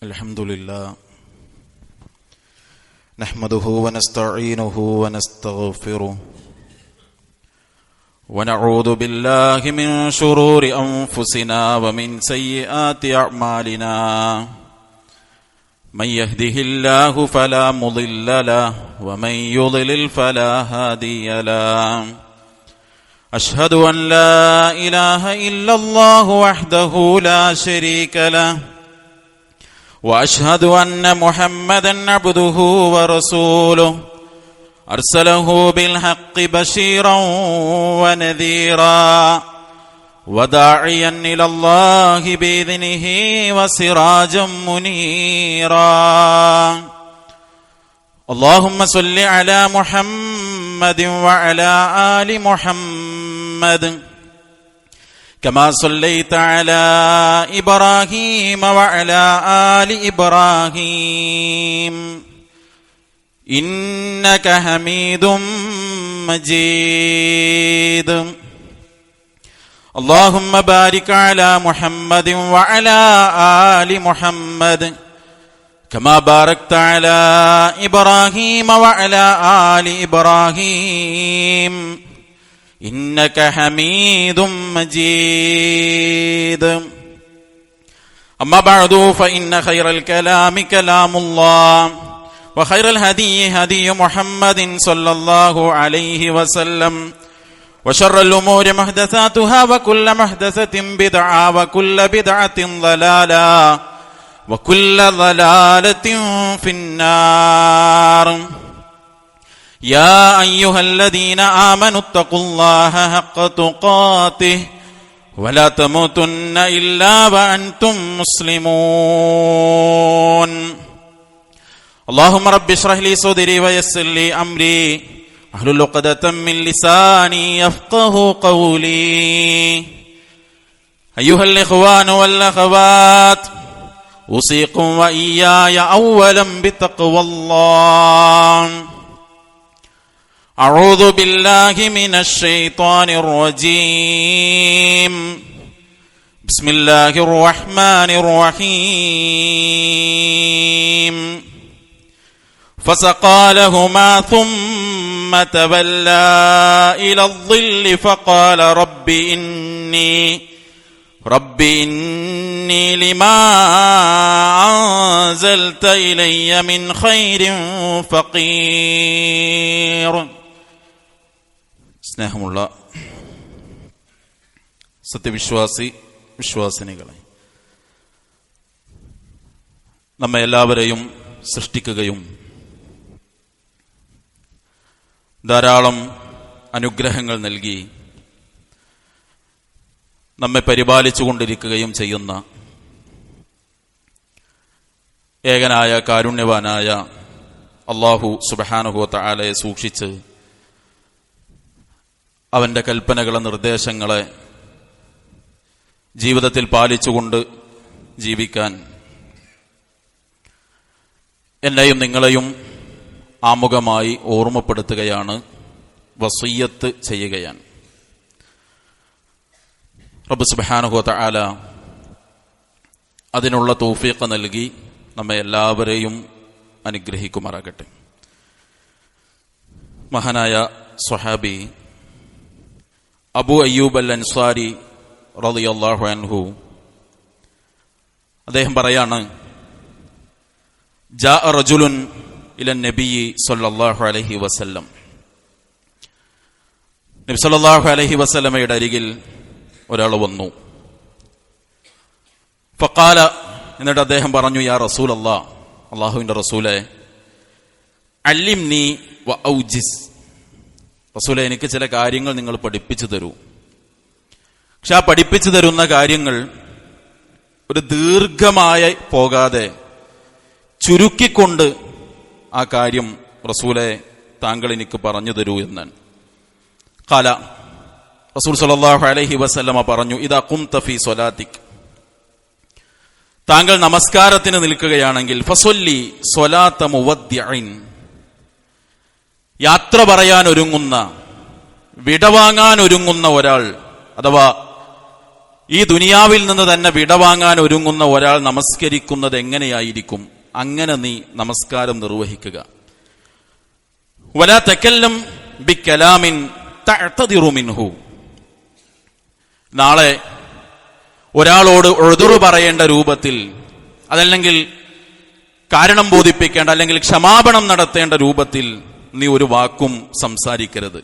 Alhamdulillah. Nahmaduhu wa nasta'inuhu wa nastaghfiruh. Wa na'udhu billahi min shururi anfusina wa min sayyiati a'malina. Man yahdihillahu fala mudilla lahu wa man yudlil fala hadiya lahu. Ashhadu an la ilaha illallah wahdahu la sharika lahu. وأشهد أن محمدا عبده ورسوله أرسله بالحق بشيرا ونذيرا وداعيا إلى الله بإذنه وسراجا منيرا. اللهم صل على محمد وعلى آل محمد كما صليت على إبراهيم وعلى آل إبراهيم إنك حميد مجيد. اللهم بارك على محمد وعلى آل محمد كما باركت على إبراهيم وعلى آل إبراهيم إنك حميد مجيد. أما بعد فإن خير الكلام كلام الله وخير الهدي هدي محمد صلى الله عليه وسلم وشر الأمور محدثاتها وكل محدثة بدعة وكل بدعة ضلالة وكل ضلالة في النار. يا أيها الذين آمنوا اتقوا الله حق تقاته ولا تموتن إلا وأنتم مسلمون. اللهم رب اشرح لي صدري ويسر لي أمري واحلل عقدة من لساني يفقهوا قولي. أيها الإخوان والأخوات، أوصيكم وإياي أولا بتقوى الله. أعوذ بالله من الشيطان الرجيم. بسم الله الرحمن الرحيم. فسقى لهما ثم تولى إلى الظل فقال رب إني لما أنزلت إلي من خير فقير. സ്നേഹമുള്ള വിശ്വാസിനികളെ, നമ്മെ എല്ലാവരെയും സൃഷ്ടിക്കുകയും ധാരാളം അനുഗ്രഹങ്ങൾ നൽകി നമ്മെ പരിപാലിച്ചുകൊണ്ടിരിക്കുകയും ചെയ്യുന്ന ഏകനായ കാരുണ്യവാനായ അല്ലാഹു സുബ്ഹാനഹു വ തആലയെ സൂക്ഷിച്ച് അവന്റെ കൽപ്പനകളെ, നിർദ്ദേശങ്ങളെ ജീവിതത്തിൽ പാലിച്ചുകൊണ്ട് ജീവിക്കാൻ എന്നെയും നിങ്ങളെയും ആമുഖമായി ഓർമ്മപ്പെടുത്തുകയാണ്, വസിയ്യത്ത് ചെയ്യുകയാണ്. റബ്ബ് സുബ്ഹാനഹു വ തആല അതിനുള്ള തൗഫീഖ് നൽകി നമ്മെ എല്ലാവരെയും അനുഗ്രഹിക്കുമാറാകട്ടെ. മഹാനായ സ്വഹാബി അബൂ അയ്യൂബ് അൽ അൻസാരി റളിയല്ലാഹു അൻഹു അദ്ദേഹം പറയാണ്, ജാഅ റജുലുൻ ഇലൻ നബിയ്യി സ്വല്ലല്ലാഹു അലൈഹി വസല്ലം. നബി സ്വല്ലല്ലാഹു അലൈഹി വസല്ലമയുടെ അരികിൽ ഒരാൾ വന്നു. ഫഖാല, എന്നിട്ട് അദ്ദേഹം പറഞ്ഞു, യാ റസൂലല്ലാഹ്, അല്ലാഹുവിന്റെ റസൂലേ, അല്ലിംനി വ ഔജിസ്. റസൂലേ, എനിക്ക് ചില കാര്യങ്ങൾ നിങ്ങൾ പഠിപ്പിച്ചു തരൂ. പക്ഷെ ആ പഠിപ്പിച്ചു തരുന്ന കാര്യങ്ങൾ ഒരു ദീർഘമായി പോകാതെ ചുരുക്കിക്കൊണ്ട് ആ കാര്യം റസൂലേ താങ്കൾ എനിക്ക് പറഞ്ഞു തരൂ എന്നാണ്. ഖാല, റസൂൽ സല്ലല്ലാഹു അലൈഹി വസല്ലമ പറഞ്ഞു, ഇദാ ഖുംത ഫീ സ്വലാത്തിക്, താങ്കൾ നമസ്കാരത്തിന് നിൽക്കുകയാണെങ്കിൽ ഫസ്വല്ലി സ്വലാത്ത മുവദ്ദിഇൻ, യാത്ര പറയാൻ ഒരുങ്ങുന്ന, വിടവാങ്ങാൻ ഒരുങ്ങുന്ന ഒരാൾ, അഥവാ ഈ ദുനിയാവിൽ നിന്ന് തന്നെ വിടവാങ്ങാൻ ഒരുങ്ങുന്ന ഒരാൾ നമസ്കരിക്കുന്നത് എങ്ങനെയായിരിക്കും? അങ്ങനെ നീ നമസ്കാരം നിർവഹിക്കുക. വലാ തകല്ലം ബികലാമിൻ തഅ്തദിറു മിൻഹു. നാളെ ഒരാളോട് ഉദ്റു പറയേണ്ട രൂപത്തിൽ, അതല്ലെങ്കിൽ കാരണം ബോധിപ്പിക്കേണ്ട, അല്ലെങ്കിൽ ക്ഷമാപണം നടത്തേണ്ട രൂപത്തിൽ നീ ഒരു വാക്കും സംസാരിക്കരുത്.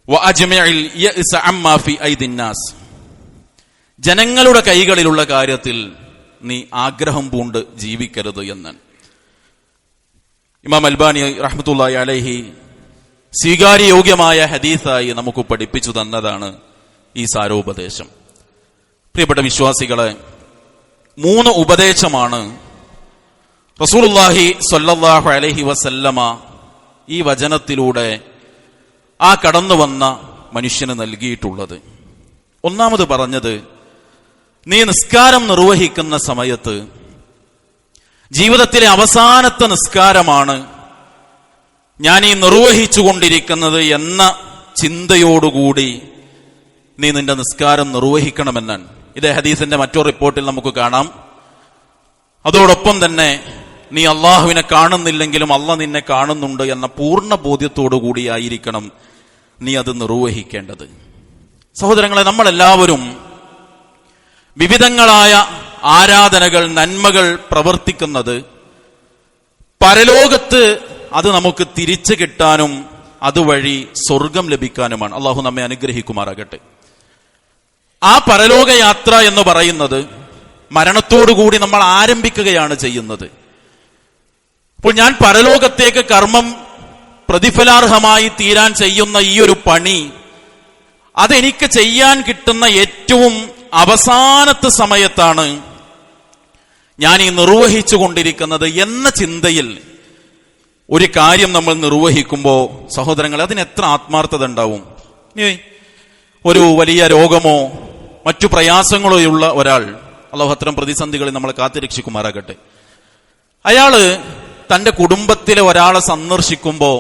വഅജ്മിഇൽ യഅ്സ അമ്മാ ഫി ഐദിന്നാസ്. ജനങ്ങളുടെ കൈകളിലുള്ള കാര്യത്തിൽ നീ ആഗ്രഹം പൂണ്ട് ജീവിക്കരുത് എന്ന് ഇമാം അൽബാനി റഹ്മത്തുള്ളാഹി അലൈഹി സ്വീകാര്യയോഗ്യമായ ഹദീസായി നമുക്ക് പഠിപ്പിച്ചു തന്നതാണ് ഈ സാരോപദേശം. പ്രിയപ്പെട്ട വിശ്വാസികളെ, 3 ഉപദേശമാണ് റസൂലുള്ളാഹി സ്വല്ലല്ലാഹു അലൈഹി വസല്ലമ ഈ വചനത്തിലൂടെ ആ കടന്നു വന്ന മനുഷ്യന് നൽകിയിട്ടുള്ളത്. ഒന്നാമത് പറഞ്ഞത്, നീ നിസ്കാരം നിർവഹിക്കുന്ന സമയത്ത് ജീവിതത്തിലെ അവസാനത്തെ നിസ്കാരമാണ് ഞാൻ ഈ നിർവഹിച്ചു കൊണ്ടിരിക്കുന്നത് എന്ന ചിന്തയോടുകൂടി നീ നിന്റെ നിസ്കാരം നിർവഹിക്കണമെന്നാണ്. ഇതേ ഹദീസിന്റെ മറ്റൊരു റിപ്പോർട്ടിൽ നമുക്ക് കാണാം. അതോടൊപ്പം തന്നെ നീ അള്ളാഹുവിനെ കാണുന്നില്ലെങ്കിലും അള്ളാഹ് നിന്നെ കാണുന്നുണ്ട് എന്ന പൂർണ്ണ ബോധ്യത്തോടു കൂടിയായിരിക്കണം നീ അത് നിർവഹിക്കേണ്ടത്. സഹോദരങ്ങളെ, നമ്മളെല്ലാവരും വിവിധങ്ങളായ ആരാധനകൾ, നന്മകൾ പ്രവർത്തിക്കുന്നത് പരലോകത്ത് അത് നമുക്ക് തിരിച്ചു കിട്ടാനും അതുവഴി സ്വർഗം ലഭിക്കാനുമാണ്. അള്ളാഹു നമ്മെ അനുഗ്രഹിക്കുമാറാകട്ടെ. ആ പരലോകയാത്ര എന്ന് പറയുന്നത് മരണത്തോടുകൂടി നമ്മൾ ആരംഭിക്കുകയാണ് ചെയ്യുന്നത്. അപ്പോൾ ഞാൻ പരലോകത്തേക്ക് കർമ്മം പ്രതിഫലാർഹമായി തീരാൻ ചെയ്യുന്ന ഈ ഒരു പണി, അതെനിക്ക് ചെയ്യാൻ കിട്ടുന്ന ഏറ്റവും അവസാനത്തെ സമയത്താണ് ഞാൻ ഈ നിർവഹിച്ചു കൊണ്ടിരിക്കുന്നത് എന്ന ചിന്തയിൽ ഒരു കാര്യം നമ്മൾ നിർവഹിക്കുമ്പോൾ സഹോദരങ്ങളെ, അതിന് എത്ര ആത്മാർത്ഥത ഉണ്ടാവും. ഒരു വലിയ രോഗമോ മറ്റു പ്രയാസങ്ങളോ ഉള്ള ഒരാൾ, അല്ലാഹു അത്തരം പ്രതിസന്ധികളിൽ നമ്മളെ കാത്തുരക്ഷിക്കുമാറാകട്ടെ, അയാള് തന്റെ കുടുംബത്തിലെ ഒരാളെ സന്ദർശിക്കുമ്പോൾ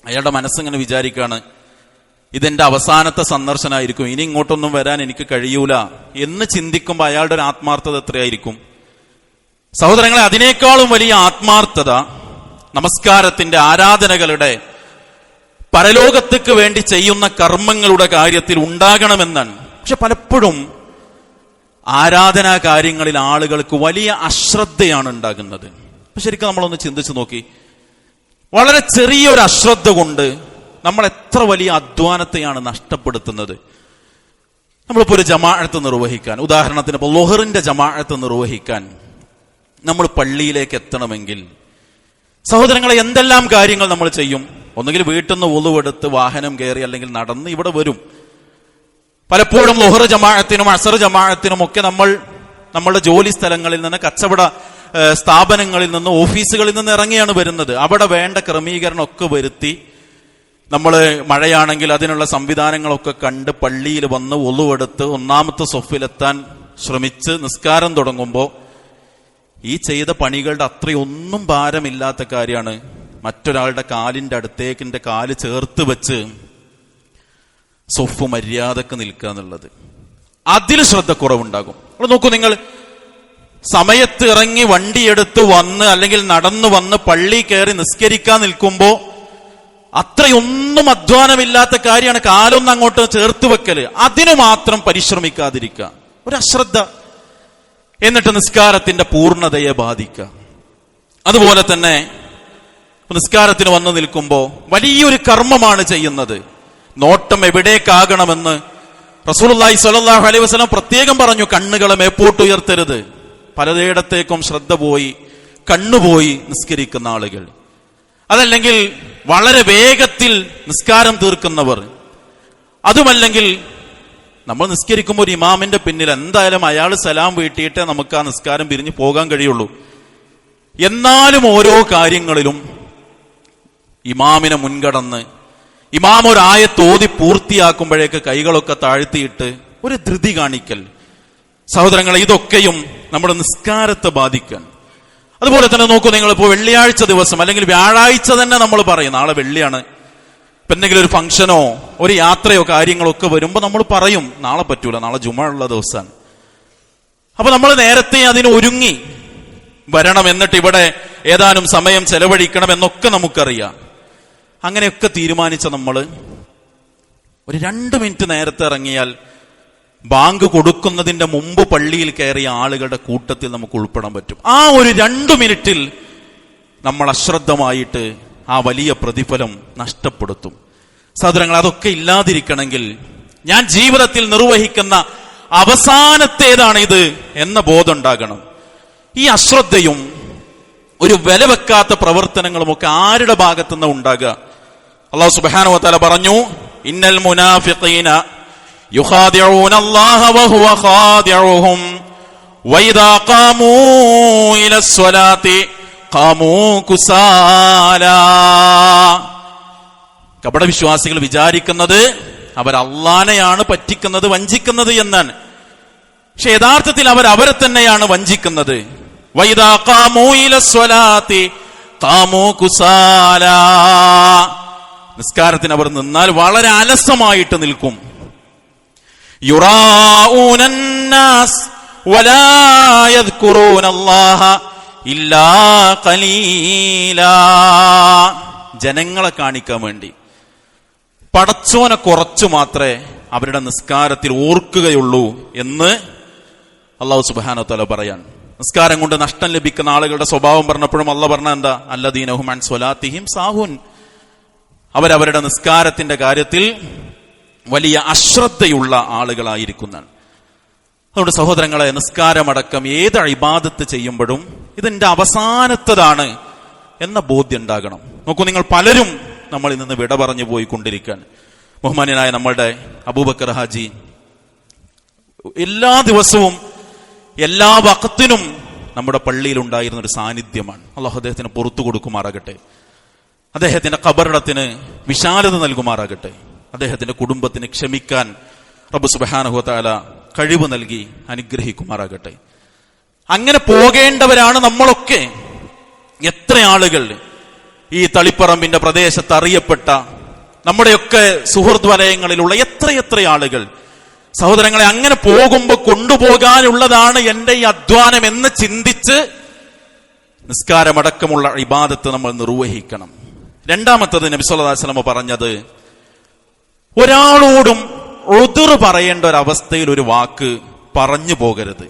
അയാളുടെ മനസ്സിങ്ങനെ വിചാരിക്കാണ്, ഇതെന്റെ അവസാനത്തെ സന്ദർശനമായിരിക്കും, ഇനി ഇങ്ങോട്ടൊന്നും വരാൻ എനിക്ക് കഴിയൂല എന്ന് ചിന്തിക്കുമ്പോൾ അയാളുടെ ഒരു ആത്മാർത്ഥത എത്രയായിരിക്കും? സഹോദരങ്ങളെ, അതിനേക്കാളും വലിയ ആത്മാർത്ഥത നമസ്കാരത്തിന്റെ, ആരാധനകളുടെ, പരലോകത്തേക്ക് വേണ്ടി ചെയ്യുന്ന കർമ്മങ്ങളുടെ കാര്യത്തിൽ ഉണ്ടാകണമെന്നാണ്. പക്ഷെ പലപ്പോഴും ആരാധനാ കാര്യങ്ങളിൽ ആളുകൾക്ക് വലിയ അശ്രദ്ധയാണ് ഉണ്ടാകുന്നത്. അപ്പൊ ശരിക്കും നമ്മളൊന്ന് ചിന്തിച്ചു നോക്കി, വളരെ ചെറിയൊരു അശ്രദ്ധ കൊണ്ട് നമ്മൾ എത്ര വലിയ അധ്വാനത്തെയാണ് നഷ്ടപ്പെടുത്തുന്നത്. നമ്മളിപ്പോ ഒരു ജമാഅത്ത് നിർവഹിക്കാൻ, ഉദാഹരണത്തിന് ഇപ്പോൾ ളുഹറിന്റെ ജമാഅത്ത് നിർവഹിക്കാൻ നമ്മൾ പള്ളിയിലേക്ക് എത്തണമെങ്കിൽ സഹോദരങ്ങളെ, എന്തെല്ലാം കാര്യങ്ങൾ നമ്മൾ ചെയ്യും? ഒന്നുകിൽ വീട്ടിൽ നിന്ന് വുളുവെടുത്ത് വാഹനം കയറി, അല്ലെങ്കിൽ നടന്ന് ഇവിടെ വരും. പലപ്പോഴും ളുഹർ ജമാഅത്തിനും അസർ ജമാഅത്തിനും ഒക്കെ നമ്മളുടെ ജോലി സ്ഥലങ്ങളിൽ നിന്ന്, കച്ചവട സ്ഥാപനങ്ങളിൽ നിന്ന്, ഓഫീസുകളിൽ നിന്ന് ഇറങ്ങിയാണ് വരുന്നത്. അവിടെ വേണ്ട ക്രമീകരണമൊക്കെ വരുത്തി നമ്മൾ, മഴയാണെങ്കിൽ അതിനുള്ള സംവിധാനങ്ങളൊക്കെ കണ്ട് പള്ളിയിൽ വന്ന് വുളുവെടുത്ത് ഒന്നാമത്തെ സൊഫിലെത്താൻ ശ്രമിച്ച് നിസ്കാരം തുടങ്ങുമ്പോൾ ഈ ചെയ്ത പണികളുടെ അത്രയൊന്നും ഭാരമില്ലാത്ത കാര്യമാണ് മറ്റൊരാളുടെ കാലിന്റെ അടുത്തേക്ക് എന്റെ കാല് ചേർത്ത് വെച്ച് സൊഫ് മര്യാദക്ക് നിൽക്കുക എന്നുള്ളത്. അതിൽ ശ്രദ്ധക്കുറവുണ്ടാകും. അവിടെ നോക്കൂ, നിങ്ങൾ സമയത്ത് ഇറങ്ങി വണ്ടിയെടുത്ത് വന്ന് അല്ലെങ്കിൽ നടന്നു വന്ന് പള്ളി കയറി നിസ്കരിക്കാൻ നിൽക്കുമ്പോ അത്രയൊന്നും അധ്വാനമില്ലാത്ത കാര്യമാണ് കാലൊന്നും അങ്ങോട്ട് ചേർത്ത് വെക്കല്. അതിനു മാത്രം പരിശ്രമിക്കാതിരിക്കുക, ഒരു അശ്രദ്ധ, എന്നിട്ട് നിസ്കാരത്തിന്റെ പൂർണ്ണതയെ ബാധിക്കുക. അതുപോലെ തന്നെ നിസ്കാരത്തിന് വന്നു നിൽക്കുമ്പോൾ വലിയൊരു കർമ്മമാണ് ചെയ്യുന്നത്. നോട്ടം എവിടേക്കാകണമെന്ന് റസൂലുള്ളാഹി സ്വല്ലല്ലാഹു അലൈഹി വസല്ലം പ്രത്യേകം പറഞ്ഞു, കണ്ണുകളെ മേപ്പോട്ട് ഉയർത്തരുത്. പലയിടത്തേക്കും ശ്രദ്ധ പോയി, കണ്ണുപോയി നിസ്കരിക്കുന്ന ആളുകൾ, അതല്ലെങ്കിൽ വളരെ വേഗത്തിൽ നിസ്കാരം തീർക്കുന്നവർ, അതുമല്ലെങ്കിൽ നമ്മൾ നിസ്കരിക്കുമ്പോൾ ഒരു ഇമാമിന്റെ പിന്നിൽ എന്തായാലും അയാൾ സലാം വീട്ടിയിട്ടേ നമുക്ക് ആ നിസ്കാരം പിരിഞ്ഞു പോകാൻ കഴിയുള്ളൂ. എന്നാലും ഓരോ കാര്യങ്ങളിലും ഇമാമിനെ മുൻകടന്ന് ഇമാം ഒരു ആയത്ത് ഓതി പൂർത്തിയാക്കുമ്പോഴേക്ക് കൈകളൊക്കെ താഴ്ത്തിയിട്ട് ഒരു ധൃതി കാണിക്കൽ. സഹോദരങ്ങളെ, ഇതൊക്കെയും നമ്മുടെ നിസ്കാരത്തെ ബാധിക്കാൻ. അതുപോലെ തന്നെ നോക്കൂ, നിങ്ങളിപ്പോ വെള്ളിയാഴ്ച ദിവസം അല്ലെങ്കിൽ വ്യാഴാഴ്ച തന്നെ നമ്മൾ പറയും നാളെ വെള്ളിയാണ്, ഇപ്പൊ എന്തെങ്കിലും ഒരു ഫംഗ്ഷനോ ഒരു യാത്രയോ കാര്യങ്ങളോ ഒക്കെ വരുമ്പോ നമ്മൾ പറയും നാളെ പറ്റൂല, നാളെ ജുമ ഉള്ള ദിവസമാണ്. അപ്പൊ നമ്മൾ നേരത്തെ അതിന് ഒരുങ്ങി വരണം, എന്നിട്ട് ഇവിടെ ഏതാനും സമയം ചെലവഴിക്കണം എന്നൊക്കെ നമുക്കറിയാം. അങ്ങനെയൊക്കെ തീരുമാനിച്ച നമ്മൾ ഒരു 2 മിനിറ്റ് നേരത്തെ ഇറങ്ങിയാൽ ബാങ്ക് കൊടുക്കുന്നതിന്റെ മുമ്പ് പള്ളിയിൽ കയറിയ ആളുകളുടെ കൂട്ടത്തിൽ നമുക്ക് ഉൾപ്പെടാൻ പറ്റും. ആ ഒരു 2 മിനിറ്റിൽ നമ്മൾ അശ്രദ്ധമായിട്ട് ആ വലിയ പ്രതിഫലം നഷ്ടപ്പെടുത്തും. സഹോദരങ്ങൾ, അതൊക്കെ ഇല്ലാതിരിക്കണമെങ്കിൽ ഞാൻ ജീവിതത്തിൽ നിർവഹിക്കുന്ന അവസാനത്തേതാണ് ഇത് എന്ന ബോധം ഉണ്ടാകണം. ഈ അശ്രദ്ധയും ഒരു വില വെക്കാത്ത പ്രവർത്തനങ്ങളും ഒക്കെ ആരുടെ ഭാഗത്തുനിന്ന് ഉണ്ടാകുക? അല്ലാഹു സുബ്ഹാനഹു വ തആല പറഞ്ഞു, ഇന്നൽ മുനാഫിഖീന യുഖാദിഊന അല്ലാഹ വഹുവ ഖാദിഉഹും വഇദാ ഖാമൂ ഇലസ്സലാത്തി ഖാമൂ കുസാലാ. കപടവിശ്വാസികൾ വിചാരിക്കുന്നത് അവർ അള്ളാനെയാണ് പറ്റിക്കുന്നത്, വഞ്ചിക്കുന്നത് എന്നാണ്. പക്ഷെ യഥാർത്ഥത്തിൽ അവർ അവരെ തന്നെയാണ് വഞ്ചിക്കുന്നത്. വഇദാ ഖാമൂ ഇലസ്സലാത്തി ഖാമൂ കുസാലാ. നിസ്കാരത്തിന് അവർ നിന്നാൽ വളരെ അലസമായിട്ട് നിൽക്കും. യുറാഊനന്നാസ് വലാ യദ്കുറൂനല്ലാഹ ഇല്ലാ ഖലീലാ. ജനങ്ങളെ കാണിക്കാൻ വേണ്ടി പടച്ചോനെ കുറച്ചു മാത്രമേ അവരുടെ നിസ്കാരത്തിൽ ഓർക്കുകയുള്ളൂ എന്ന് അല്ലാഹു സുബ്ഹാനഹു വ തആല പറയാൻ. നിസ്കാരം കൊണ്ട് നഷ്ടം ലഭിക്കുന്ന ആളുകളുടെ സ്വഭാവം പറഞ്ഞപ്പോഴും അല്ലാഹു പറഞ്ഞ എന്താ? അല്ലദീനഹും അൻ സ്വലാത്തിഹിം സാഹുൻ. അവരവരുടെ നിസ്കാരത്തിന്റെ കാര്യത്തിൽ വലിയ അശ്രദ്ധയുള്ള ആളുകളായിരിക്കുന്നതാണ്. അതുകൊണ്ട് സഹോദരങ്ങളെ, നിസ്കാരമടക്കം ഏത് ഇബാദത്ത് ചെയ്യുമ്പോഴും ഇതിന്റെ അവസാനത്തതാണ് എന്ന ബോധ്യം ഉണ്ടാകണം. നോക്കൂ, നിങ്ങൾ പലരും നമ്മളിൽ നിന്ന് വിട പറഞ്ഞു പോയിക്കൊണ്ടിരിക്കാൻ. ബഹുമാന്യനായ നമ്മളുടെ അബൂബക്കർ ഹാജി എല്ലാ ദിവസവും എല്ലാ വഖത്തിനും നമ്മുടെ പള്ളിയിൽ ഉണ്ടായിരുന്ന ഒരു സാന്നിധ്യമാണ്. അല്ലാഹു അദ്ദേഹത്തിന് പുറത്തു കൊടുക്കുമാറാകട്ടെ. അദ്ദേഹത്തിന്റെ ഖബറിടത്തിന് വിശാലത നൽകുമാറാകട്ടെ. അദ്ദേഹത്തിന്റെ കുടുംബത്തിന് ക്ഷമിക്കാൻ റബ്ബ് സുബ്ഹാനഹു വ തആല കഴിവ് നൽകി അനുഗ്രഹിക്കുമാറാകട്ടെ. അങ്ങനെ പോകേണ്ടവരാണ് നമ്മളൊക്കെ. എത്ര ആളുകൾ ഈ തളിപ്പറമ്പിന്റെ പ്രദേശത്ത് അറിയപ്പെട്ട നമ്മുടെയൊക്കെ സുഹൃത്ത് വലയങ്ങളിലുള്ള എത്രയെത്ര ആളുകൾ, സഹോദരങ്ങളെ, അങ്ങനെ പോകുമ്പോൾ കൊണ്ടുപോകാനുള്ളതാണ് എന്റെ ഈ അധ്വാനം എന്ന് ചിന്തിച്ച് നിസ്കാരമടക്കമുള്ള ഇബാദത്ത് നമ്മൾ നിർവഹിക്കണം. രണ്ടാമത്തത് നബി സല്ലല്ലാഹു അലൈഹി വസല്ലം പറഞ്ഞത്, ഒരാളോടും ഉദ്ർ പറയേണ്ട ഒരവസ്ഥയിൽ ഒരു വാക്ക് പറഞ്ഞു പോകരുത്.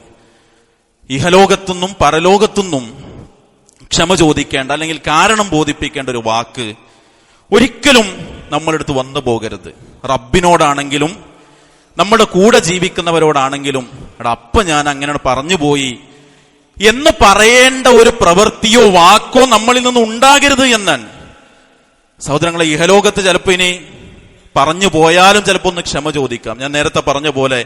ഇഹലോകത്തുനിന്നും പരലോകത്തുനിന്നും ക്ഷമ ചോദിക്കേണ്ട അല്ലെങ്കിൽ കാരണം ബോധിപ്പിക്കേണ്ട ഒരു വാക്ക് ഒരിക്കലും നമ്മളെടുത്ത് വന്നു പോകരുത്. റബ്ബിനോടാണെങ്കിലും നമ്മുടെ കൂടെ ജീവിക്കുന്നവരോടാണെങ്കിലും എടാ അപ്പ ഞാൻ അങ്ങനെ പറഞ്ഞു പോയി എന്ന് പറയേണ്ട ഒരു പ്രവൃത്തിയോ വാക്കോ നമ്മളിൽ നിന്ന് ഉണ്ടാകരുത് എന്നാണ്. സഹോദരങ്ങളെ, ഇഹലോകത്ത് ചിലപ്പോൾ ഇനി പറഞ്ഞു പോയാലും ചിലപ്പോൾ ഒന്ന് ക്ഷമ ചോദിക്കാം. ഞാൻ നേരത്തെ പറഞ്ഞ പോലെ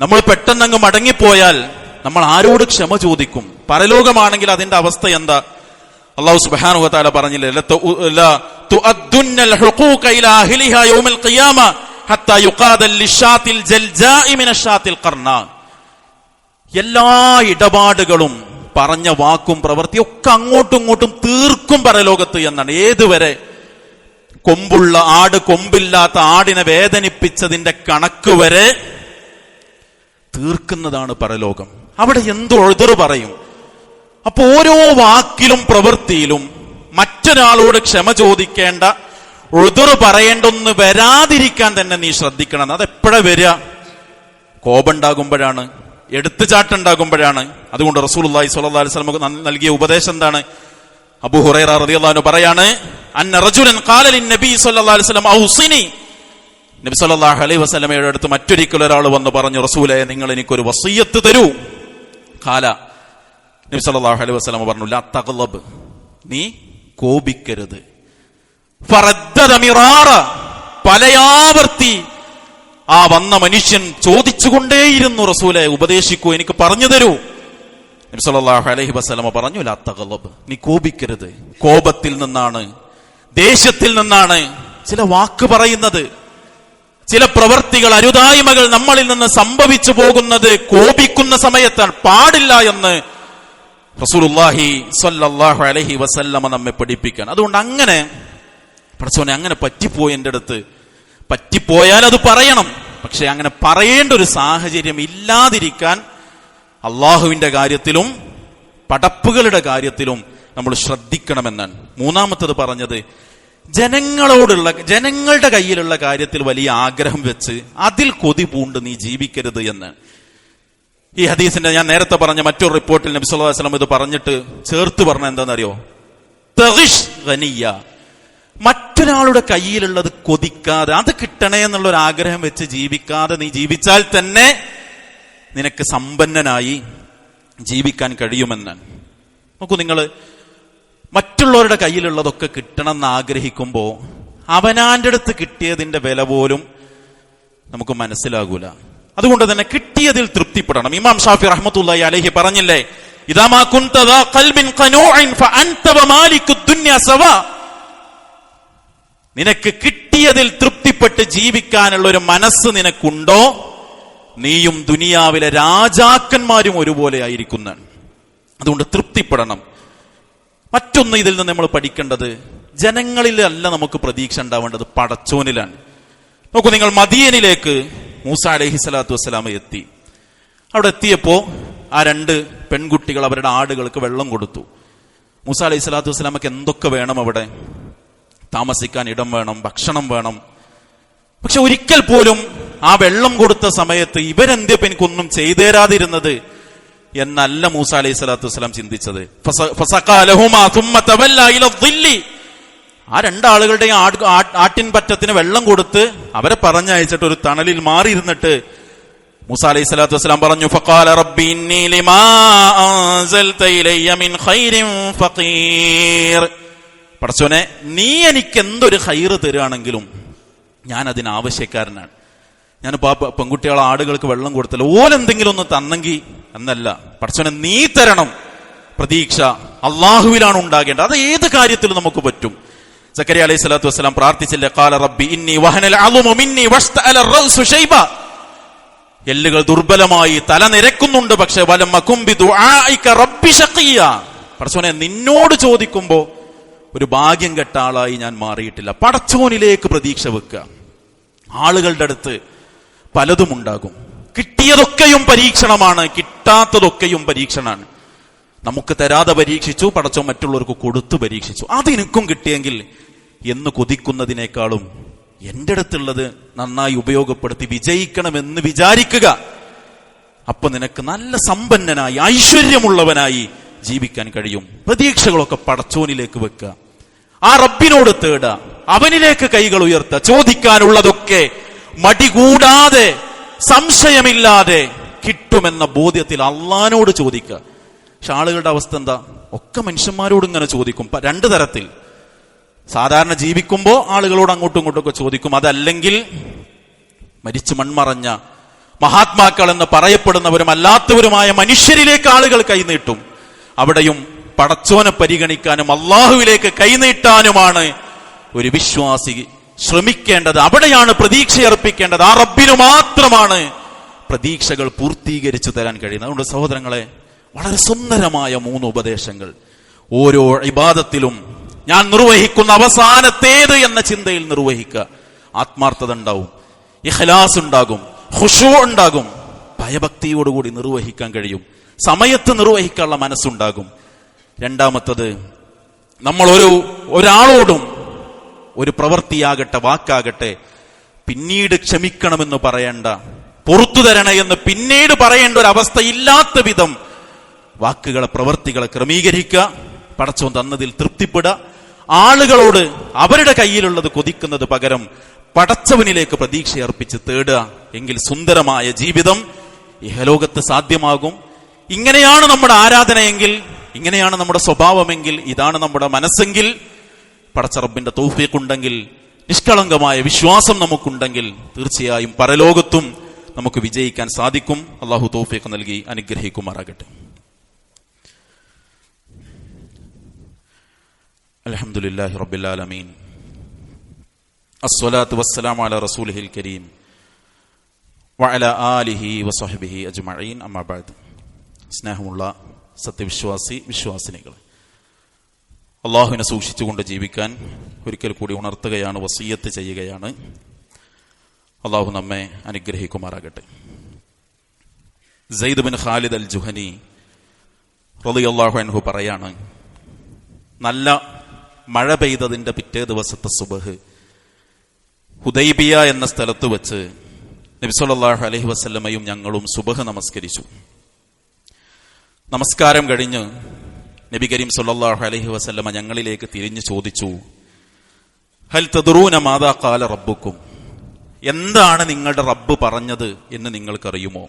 നമ്മൾ പെട്ടെന്നങ്ങ് മടങ്ങിപ്പോയാൽ നമ്മൾ ആരോട് ക്ഷമ ചോദിക്കും? പരലോകമാണെങ്കിൽ അതിന്റെ അവസ്ഥ എന്താ? അല്ലാഹു സുബ്ഹാനഹു വ തആല പറഞ്ഞില്ലേ, തുഅദ്ദുന്നൽ ഹുഖൂഖ ഇലാ അഹ്ലിഹാ യൗമൽ ഖിയാമ ഹത്താ യുഖാദൽ ലിശാത്തിൽ ജൽജാഇ മിനശാത്തിൽ ഖർനാ. എല്ലാ ഇടപാടുകളും പറഞ്ഞ വാക്കും പ്രവൃത്തിയും ഒക്കെ അങ്ങോട്ടും ഇങ്ങോട്ടും തീർക്കും പരലോകത്ത് എന്നാണ്. ഏതുവരെ? കൊമ്പുള്ള ആട് കൊമ്പില്ലാത്ത ആടിനെ വേദനിപ്പിച്ചതിന്റെ കണക്ക് വരെ തീർക്കുന്നതാണ് പരലോകം. അവിടെ എന്ത് ഉദ്ർ പറയും? അപ്പൊ ഓരോ വാക്കിലും പ്രവൃത്തിയിലും മറ്റൊരാളോട് ക്ഷമ ചോദിക്കേണ്ട, ഉദ്ർ പറയേണ്ടൊന്ന് വരാതിരിക്കാൻ തന്നെ നീ ശ്രദ്ധിക്കണം. അതെപ്പോഴാ വരിക? കോപമുണ്ടാകുമ്പോഴാണ്, എടുത്തുചാട്ടുണ്ടാകുമ്പോഴാണ്. അതുകൊണ്ട് റസൂലുള്ളാഹി സ്വല്ലല്ലാഹു അലൈഹി വസല്ലം നൽകിയ ഉപദേശം എന്താണ്? അബൂ ഹുറൈറ റളിയല്ലാഹു അൻഹു പറയാണ്, അന്ന റജുലൻ ഖാല ലിന്നബി സ്വല്ലല്ലാഹു അലൈഹി വസല്ലം ഔസിനി. നബി സല്ലല്ലാഹു അലൈഹി വസല്ലമയുടെ അടുത്ത് മറ്റൊരിക്കൽ ഒരാൾ വന്ന് പറഞ്ഞു, റസൂലേ, നിങ്ങൾ എനിക്കൊരു വസിയ്യത്ത് തരൂ. ഖാല, നബി സല്ലല്ലാഹു അലൈഹി വസല്ലം പറഞ്ഞു, ലാ തഗ്ളബ്, നീ കോപിക്കരുത്. ഫറദ്ദദ മിറാറ, പലയാവർത്തി ആ വന്ന മനുഷ്യൻ ചോദിച്ചുകൊണ്ടേയിരുന്നു, റസൂലേ, ഉപദേശിക്കൂ, എനിക്ക് പറഞ്ഞു തരൂ. നബി സല്ലല്ലാഹു അലൈഹി വസല്ലം പറഞ്ഞു, ലാ തഗ്ളബ്, നീ കോപിക്കരുത്. കോപത്തിൽ നിന്നാണ്, ദേഷ്യത്തിൽ നിന്നാണ് ചില വാക്ക് പറയുന്നത്. ചില പ്രവർത്തികൾ, അരുതായ്മകൾ നമ്മളിൽ നിന്ന് സംഭവിച്ചു പോകുന്നത് കോപിക്കുന്ന സമയത്താണ്. പാടില്ല എന്ന് റസൂലുള്ളാഹി സ്വല്ലല്ലാഹു അലൈഹി വസല്ലം നമ്മെ പഠിപ്പിക്കാൻ. അതുകൊണ്ട് അങ്ങനെ പടച്ചോനെ അങ്ങനെ പറ്റിപ്പോയി എൻ്റെ അടുത്ത്, പറ്റിപ്പോയാൽ അത് പറയണം. പക്ഷെ അങ്ങനെ പറയേണ്ട ഒരു സാഹചര്യം ഇല്ലാതിരിക്കാൻ അള്ളാഹുവിന്റെ കാര്യത്തിലും പടപ്പുകളുടെ കാര്യത്തിലും നമ്മൾ ശ്രദ്ധിക്കണമെന്നാണ്. മൂന്നാമത്തത് പറഞ്ഞത്, ജനങ്ങളുടെ കയ്യിലുള്ള കാര്യത്തിൽ വലിയ ആഗ്രഹം വെച്ച് അതിൽ കൊതി പൂണ്ട് നീ ജീവിക്കരുത് എന്ന്. ഈ ഹദീസിന്റെ ഞാൻ നേരത്തെ പറഞ്ഞ മറ്റൊരു റിപ്പോർട്ടിൽ നബി സല്ലല്ലാഹു അലൈഹി വസല്ലം ഇത് പറഞ്ഞിട്ട് ചേർത്ത് പറഞ്ഞ എന്താണെന്നറിയോ? തഗിഷ് ഗനിയ, മറ്റൊരാളുടെ കയ്യിലുള്ളത് കൊതിക്കാതെ അത് കിട്ടണേ എന്നുള്ള ഒരു ആഗ്രഹം വെച്ച് ജീവിക്കാതെ നീ ജീവിച്ചാൽ തന്നെ നിനക്ക് സമ്പന്നനായി ജീവിക്കാൻ കഴിയുമെന്നാണ്. നോക്കൂ, നിങ്ങൾ മറ്റുള്ളവരുടെ കയ്യിലുള്ളതൊക്കെ കിട്ടണം എന്ന് ആഗ്രഹിക്കുമ്പോൾ അവനാന്റെ അടുത്ത് കിട്ടിയതിന്റെ വില പോലും നമുക്ക് മനസ്സിലാകൂല. അതുകൊണ്ട് തന്നെ കിട്ടിയതിൽ തൃപ്തിപ്പെടണം. ഇമാം ഷാഫി റഹ്മത്തുള്ളാഹി അലൈഹി പറഞ്ഞില്ലേ, ഇദാ മാ കുൻത ദാ ഖൽബിൻ ഖനൂഇൻ ഫഅൻത വമാലികുദ് ദുനിയ സവാ, നിനക്ക് കിട്ടിയതിൽ തൃപ്തിപ്പെട്ട് ജീവിക്കാനുള്ള ഒരു മനസ്സ് നിനക്കുണ്ടോ, നീയും ദുനിയാവിലെ രാജാക്കന്മാരും ഒരുപോലെ ആയിരിക്കുന്നതാണ്. അതുകൊണ്ട് തൃപ്തിപ്പെടണം. മറ്റൊന്ന് ഇതിൽ നിന്ന് നമ്മൾ പഠിക്കേണ്ടത്, ജനങ്ങളിലല്ല നമുക്ക് പ്രതീക്ഷ ഉണ്ടാവേണ്ടത്, പടച്ചോനിലാണ്. നോക്കൂ, നിങ്ങൾ മദീനയിലേക്ക് മൂസ അലൈഹി സ്വലാത്തു വസ്സലാമ എത്തി. അവിടെ എത്തിയപ്പോ ആ 2 പെൺകുട്ടികൾ അവരുടെ ആടുകൾക്ക് വെള്ളം കൊടുത്തു. മൂസ അലൈഹി സ്വലാത്തു വസ്സലാമക്ക് എന്തൊക്കെ വേണം, അവിടെ താമസിക്കാൻ ഇടം വേണം, ഭക്ഷണം വേണം. പക്ഷെ ഒരിക്കൽ പോലും ആ വെള്ളം കൊടുത്ത സമയത്ത് ഇവരെന്തിപ്പോ എനിക്കൊന്നും ചെയ്തേരാതിരുന്നത് എന്നല്ല മൂസ അലൈഹി സ്വലാത്തു വസ്സലാം ചിന്തിച്ചത്. ആ 2 ആളുകളുടെയും ആട്ടിൻ പറ്റത്തിന് വെള്ളം കൊടുത്ത് അവരെ പറഞ്ഞയച്ചിട്ട് ഒരു തണലിൽ മാറിയിരുന്നിട്ട് മൂസ അലൈഹി സ്വലാത്തു വസ്സലാം പറഞ്ഞു, ഫഖാല റബ്ബി ഇന്നി ലിമാ അൻസൽത ഇലയ്യ മിൻ ഖൈരിൻ ഫഖീർ, പടച്ചോനെ നീ എനിക്ക് എന്തൊരു ഖൈറ് തരുകയാണെങ്കിലും ഞാൻ അതിന് ആവശ്യക്കാരനാണ്. ഞാനിപ്പോ ആ പെൺകുട്ടികളെ ആടുകൾക്ക് വെള്ളം കൊടുത്തല്ലോ, ഓലെന്തെങ്കിലും ഒന്ന് തന്നെങ്കിൽ എന്നല്ല, പടച്ചോനെ നീ തരണം. പ്രതീക്ഷ അള്ളാഹുവിലാണ് ഉണ്ടാകേണ്ടത്. അത് ഏത് കാര്യത്തിലും നമുക്ക് പറ്റും. സക്കരിയ അലൈഹി സ്വലാത്തു വസ്സലാം പ്രാർത്ഥിച്ചില്ലേ, ഖാല റബ്ബി ഇന്നി വഹനൽ അളുമു മിന്നി വഷ്തഅല റഅ്സു ശൈബ, എല്ലുകൾ ദുർബലമായി, തല നിരക്കുന്നുണ്ട്, പക്ഷെ വലം അകും ബിദുആഇക റബ്ബി ശഖിയ, പടച്ചോനെ നിന്നോട് ചോദിക്കുമ്പോ ഒരു ഭാഗ്യം കെട്ട ആളായി ഞാൻ മാറിയിട്ടില്ല. പടച്ചോനിലേക്ക് പ്രതീക്ഷ വെക്കുക. ആളുകളുടെ അടുത്ത് പലതും ഉണ്ടാകും. കിട്ടിയതൊക്കെയും പരീക്ഷണമാണ്, കിട്ടാത്തതൊക്കെയും പരീക്ഷണമാണ്. നമുക്ക് തരാതെ പരീക്ഷിച്ചു, പടച്ചോൻ മറ്റുള്ളവർക്ക് കൊടുത്തു പരീക്ഷിച്ചു. അത് എനിക്കും കിട്ടിയെങ്കിൽ എന്ന് കൊതിക്കുന്നതിനേക്കാളും എൻ്റെ അടുത്തുള്ളത് നന്നായി ഉപയോഗപ്പെടുത്തി വിജയിക്കണമെന്ന് വിചാരിക്കുക. അപ്പൊ നിനക്ക് നല്ല സമ്പന്നനായി ഐശ്വര്യമുള്ളവനായി ജീവിക്കാൻ കഴിയും. പ്രതീക്ഷകളൊക്കെ പടച്ചോനിലേക്ക് വെക്കുക, ആ റബ്ബിനോട് തേടുക, അവനിലേക്ക് കൈകൾ ഉയർത്തുക. ചോദിക്കാനുള്ളതൊക്കെ മടികൂടാതെ സംശയമില്ലാതെ കിട്ടുമെന്ന ബോധ്യത്തിൽ അള്ളാനോട് ചോദിക്കുക. പക്ഷെ ആളുകളുടെ അവസ്ഥ എന്താ? ഒക്കെ മനുഷ്യന്മാരോട് ഇങ്ങനെ ചോദിക്കും. 2 തരത്തിൽ. സാധാരണ ജീവിക്കുമ്പോൾ ആളുകളോട് അങ്ങോട്ടും ഇങ്ങോട്ടും ചോദിക്കും. അതല്ലെങ്കിൽ മരിച്ചു മൺമറഞ്ഞ മഹാത്മാക്കൾ എന്ന് പറയപ്പെടുന്നവരും അല്ലാത്തവരുമായ മനുഷ്യരിലേക്ക് ആളുകൾ കൈനീട്ടും. അവിടെയും പടച്ചോനെ പരിഗണിക്കാനും അള്ളാഹുവിലേക്ക് കൈനീട്ടാനുമാണ് ഒരു വിശ്വാസി ശ്രമിക്കേണ്ടത്. അവിടെയാണ് പ്രതീക്ഷയർപ്പിക്കേണ്ടത്. ആ റബ്ബിന് മാത്രമാണ് പ്രതീക്ഷകൾ പൂർത്തീകരിച്ചു തരാൻ കഴിയുന്നത്. അതുകൊണ്ട് സഹോദരങ്ങളെ, വളരെ സുന്ദരമായ 3 ഉപദേശങ്ങൾ. ഓരോ ഇബാദത്തിലും ഞാൻ നിർവഹിക്കുന്ന അവസാനത്തേത് എന്ന ചിന്തയിൽ നിർവഹിക്കുക. ആത്മാർത്ഥത ഉണ്ടാവും, ഇഖ്ലാസ് ഉണ്ടാകും, ഖുശൂ ഉണ്ടാകും, ഭയഭക്തിയോടുകൂടി നിർവഹിക്കാൻ കഴിയും, സമയത്ത് നിർവഹിക്കാനുള്ള മനസ്സുണ്ടാകും. രണ്ടാമത്തത്, നമ്മൾ ഒരാളോടും ഒരു പ്രവൃത്തിയാകട്ടെ വാക്കാകട്ടെ പിന്നീട് ക്ഷമിക്കണമെന്ന് പറയേണ്ട, പുറത്തു തരണേ എന്ന് പിന്നീട് പറയേണ്ട ഒരു അവസ്ഥ ഇല്ലാത്ത വിധം വാക്കുകളെ പ്രവൃത്തികളെ ക്രമീകരിക്കുക. പടച്ചോൻ തന്നതിൽ തൃപ്തിപ്പെടുക. ആളുകളോട് അവരുടെ കയ്യിലുള്ളത് കൊതിക്കുന്നത് പകരം പടച്ചവനിലേക്ക് പ്രതീക്ഷയർപ്പിച്ച് തേടുക. എങ്കിൽ സുന്ദരമായ ജീവിതം ഇഹലോകത്ത് സാധ്യമാകും. ഇങ്ങനെയാണ് നമ്മുടെ ആരാധനയെങ്കിൽ, ഇങ്ങനെയാണ് നമ്മുടെ സ്വഭാവമെങ്കിൽ, ഇതാണ് നമ്മുടെ മനസ്സെങ്കിൽ, പടച്ചറബിന്റെ തൗഫീഖ് ഉണ്ടെങ്കിൽ, നിഷ്കളങ്കമായ വിശ്വാസം നമുക്കുണ്ടെങ്കിൽ തീർച്ചയായും പരലോകത്തും നമുക്ക് വിജയിക്കാൻ സാധിക്കും. അള്ളാഹു തൗഫീഖ് നൽകി അനുഗ്രഹിക്കുമാറാകട്ടെ. അൽഹംദുലില്ലാഹി റബ്ബിൽ ആലമീൻ, അസ്സലാത്തു വസ്സലാമു അലാ റസൂലിഹിൽ കരീം വഅലാ ആലിഹി വസഹ്ബിഹി അജ്മഈൻ. അമ്മാ ബഅദ്. സ്നേഹമുള്ള സത്യവിശ്വാസി വിശ്വാസിനികൾ, അള്ളാഹുവിനെ സൂക്ഷിച്ചുകൊണ്ട് ജീവിക്കാൻ ഒരിക്കൽ കൂടി ഉണർത്തുകയാണ്, വസിയ്യത്ത് ചെയ്യുകയാണ്. അള്ളാഹു നമ്മെ അനുഗ്രഹിക്കുമാറാകട്ടെ. സെയ്ദ് ബിൻ ഖാലിദ് അൽ ജുഹനി റളിയല്ലാഹു അൻഹു പറയാണ്, നല്ല മഴ പെയ്തതിന്റെ പിറ്റേ ദിവസത്തെ സുബഹ് ഹുദൈബിയ എന്ന സ്ഥലത്ത് വെച്ച് നബി സല്ലല്ലാഹു അലൈഹി വസല്ലമയും ഞങ്ങളും സുബഹ് നമസ്കരിച്ചു. നമസ്കാരം കഴിഞ്ഞ് നബി കരീം സല്ലല്ലാഹു അലൈഹി വസല്ലമ ഞങ്ങളിലേക്ക് തിരിഞ്ഞു ചോദിച്ചു, ഹൽ തദ്റൂന മാദാ ഖാല റബ്ബുക്കും, എന്താണ് നിങ്ങളുടെ റബ്ബ് പറഞ്ഞത് എന്ന് നിങ്ങൾക്കറിയുമോ?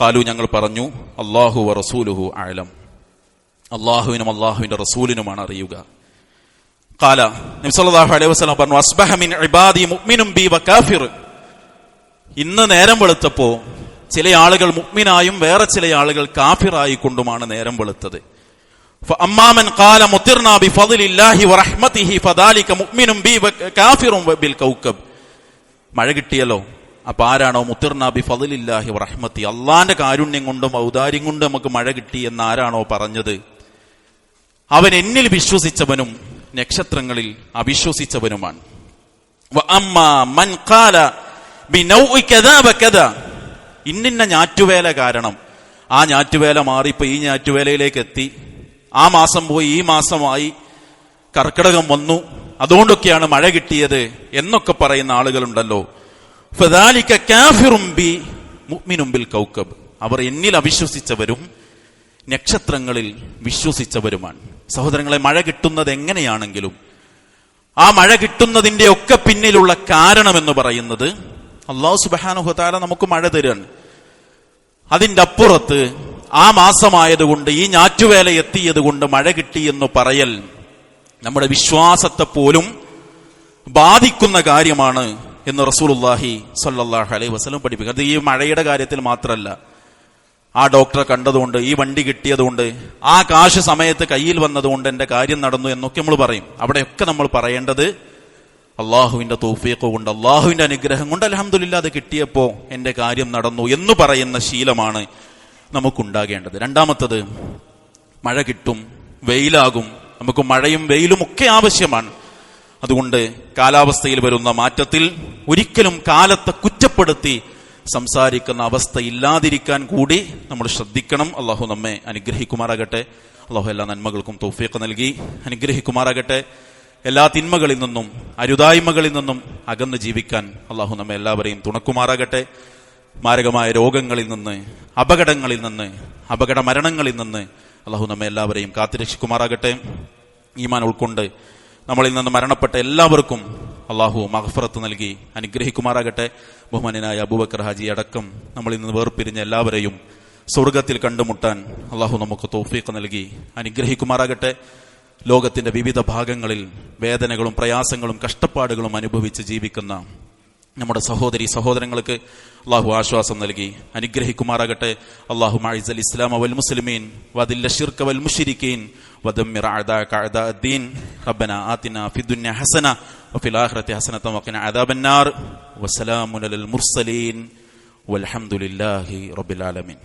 ഖാലു, ഞങ്ങൾ പറഞ്ഞു, അല്ലാഹു വ റസൂലുഹു അഅലം, അല്ലാഹുവിനും അല്ലാഹുവിന്റെ റസൂലിനുമാണ് അറിയുക. ഖാല, നബി സല്ലല്ലാഹു അലൈഹി വസല്ലം പറഞ്ഞു, അസ്ബഹ മിൻ ഇബാദി മുഅ്മിനും ബി വ കാഫിർ. ഇന്ന് നേരം വെളുത്തപ്പോ ചില ആളുകൾ മുഅ്മിനായും വേറെ ചില ആളുകൾ കാഫിറായി കൊണ്ടുമാണ് നേരം വെളുത്തത്. ഫഅമ്മാ മൻ ഖാല മുതിർനാ ബിഫദ്ലില്ലാഹി വറഹ്മതിഹി ഫദാലിക മുഅ്മിനും ബി വ കാഫിറുൻ ബിൽ കൗകബ്. മഴ കിട്ടിയല്ലോ, അപ്പൊ ആരാണോ മുതിർനാ ബിഫദ്ലില്ലാഹി വറഹ്മതി, അള്ളാന്റെ കാരുണ്യം കൊണ്ടും ഔദാര്യം കൊണ്ടും നമുക്ക് മഴ കിട്ടി എന്ന് ആരാണോ പറഞ്ഞത്, അവൻ എന്നിൽ വിശ്വസിച്ചവനും നക്ഷത്രങ്ങളിൽ അവിശ്വസിച്ചവനുമാണ്. വഅമ്മാ മൻ ഖാല ബിനൗഇ കദാ വകദാ, ഇന്നിന്ന ഞാറ്റുവേല കാരണം ആ ഞാറ്റുവേല മാറിപ്പോ ഈ ഞാറ്റുവേലയിലേക്ക് എത്തി, ആ മാസം പോയി ഈ മാസമായി, കർക്കിടകം വന്നു, അതുകൊണ്ടൊക്കെയാണ് മഴ കിട്ടിയത് എന്നൊക്കെ പറയുന്ന ആളുകളുണ്ടല്ലോ. ഫദാലിക കാഫിറുൻ ബി മുഅ്മിനും ബിൽ കൗകബ്, അവർ എന്നിൽ അവിശ്വസിച്ചവരും നക്ഷത്രങ്ങളിൽ വിശ്വസിച്ചവരുമാണ്. സഹോദരങ്ങളെ, മഴ കിട്ടുന്നത് എങ്ങനെയാണെങ്കിലും ആ മഴ കിട്ടുന്നതിന്റെ ഒക്കെ പിന്നിലുള്ള കാരണമെന്ന് പറയുന്നത് അല്ലാഹു സുബ്ഹാനഹു വ തആല നമുക്ക് മഴ തരാണ്. അതിന്റെ അപ്പുറത്ത് ആ മാസമായതുകൊണ്ട് ഈ ഞാറ്റുവേല എത്തിയത് കൊണ്ട് മഴ കിട്ടിയെന്ന് പറയൽ നമ്മുടെ വിശ്വാസത്തെ പോലും ബാധിക്കുന്ന കാര്യമാണ് എന്ന് റസൂലുള്ളാഹി സ്വല്ലല്ലാഹു അലൈഹി വസല്ലം പഠിപ്പിക്കുക. അത് ഈ മഴയുടെ കാര്യത്തിൽ മാത്രമല്ല, ആ ഡോക്ടറെ കണ്ടതുകൊണ്ട്, ഈ വണ്ടി കിട്ടിയതുകൊണ്ട്, ആ കാശ് സമയത്ത് കയ്യിൽ വന്നതുകൊണ്ട് എന്റെ കാര്യം നടന്നു എന്നൊക്കെ നമ്മൾ പറയും. അവിടെയൊക്കെ നമ്മൾ പറയേണ്ടത് അള്ളാഹുവിന്റെ തൗഫീഖ് കൊണ്ട്, അള്ളാഹുവിന്റെ അനുഗ്രഹം കൊണ്ട് അൽഹംദുലില്ലാഹ് അത് കിട്ടിയപ്പോ എന്റെ കാര്യം നടന്നു എന്ന് പറയുന്ന ശീലമാണ് നമുക്കുണ്ടാകേണ്ടത്. രണ്ടാമത്തത്, മഴ കിട്ടും, വെയിലാകും, നമുക്ക് മഴയും വെയിലും ഒക്കെ ആവശ്യമാണ്. അതുകൊണ്ട് കാലാവസ്ഥയിൽ വരുന്ന മാറ്റത്തിൽ ഒരിക്കലും കാലത്തെ കുറ്റപ്പെടുത്തി സംസാരിക്കുന്ന അവസ്ഥ ഇല്ലാതിരിക്കാൻ കൂടി നമ്മൾ ശ്രദ്ധിക്കണം. അള്ളാഹു നമ്മെ അനുഗ്രഹിക്കുമാറാകട്ടെ. അള്ളാഹു എല്ലാ നന്മകൾക്കും തൗഫീഖ് നൽകി അനുഗ്രഹിക്കുമാറാകട്ടെ. എല്ലാ തിന്മകളിൽ നിന്നും അരുതായ്മകളിൽ നിന്നും അകന്ന് ജീവിക്കാൻ അള്ളാഹു നമ്മെ എല്ലാവരെയും തുണക്കുമാറാകട്ടെ. മാരകമായ രോഗങ്ങളിൽ നിന്ന്, അപകടങ്ങളിൽ നിന്ന്, അപകട മരണങ്ങളിൽ നിന്ന് അള്ളാഹു നമ്മെ എല്ലാവരെയും കാത്തുരക്ഷിക്കുമാറാകട്ടെ. ഈമാൻ ഉൾക്കൊണ്ട് നമ്മളിൽ നിന്ന് മരണപ്പെട്ട എല്ലാവർക്കും അള്ളാഹു മഗ്ഫിറത്ത് നൽകി അനുഗ്രഹിക്കുമാറാകട്ടെ. ബഹുമാന്യനായ അബൂബക്കർ ഹാജി അടക്കം നമ്മളിൽ നിന്ന് വേർപിരിഞ്ഞ എല്ലാവരെയും സ്വർഗത്തിൽ കണ്ടുമുട്ടാൻ അള്ളാഹു നമുക്ക് തൗഫീഖ് നൽകി അനുഗ്രഹിക്കുമാറാകട്ടെ. ലോകത്തിന്റെ വിവിധ ഭാഗങ്ങളിൽ വേദനകളും പ്രയാസങ്ങളും കഷ്ടപ്പാടുകളും അനുഭവിച്ച് ജീവിക്കുന്ന നമ്മുടെ സഹോദരി സഹോദരങ്ങൾക്ക് അള്ളാഹു ആശ്വാസം നൽകി അനുഗ്രഹിക്കുമാറാകട്ടെ. അല്ലാഹു മഅഇസ്സൽ ഇസ്ലാമ വൽ മുസ്ലിമീൻ വദില്ല ശിർക വൽ മുശ്രിക്കീൻ വദമ്മിർ അഅദാക അഅദാഅദ്ദീൻ. റബ്ബനാ ആതിനാ ഫിദ്ദുനിയ ഹസന വഫിൽ ആഖിറതി ഹസനത വഖിനാ അദാബന്നാർ. വസ്സലാമു അലൽ മുർസലീൻ വൽഹംദുലില്ലാഹി റബ്ബിൽ ആലമീൻ.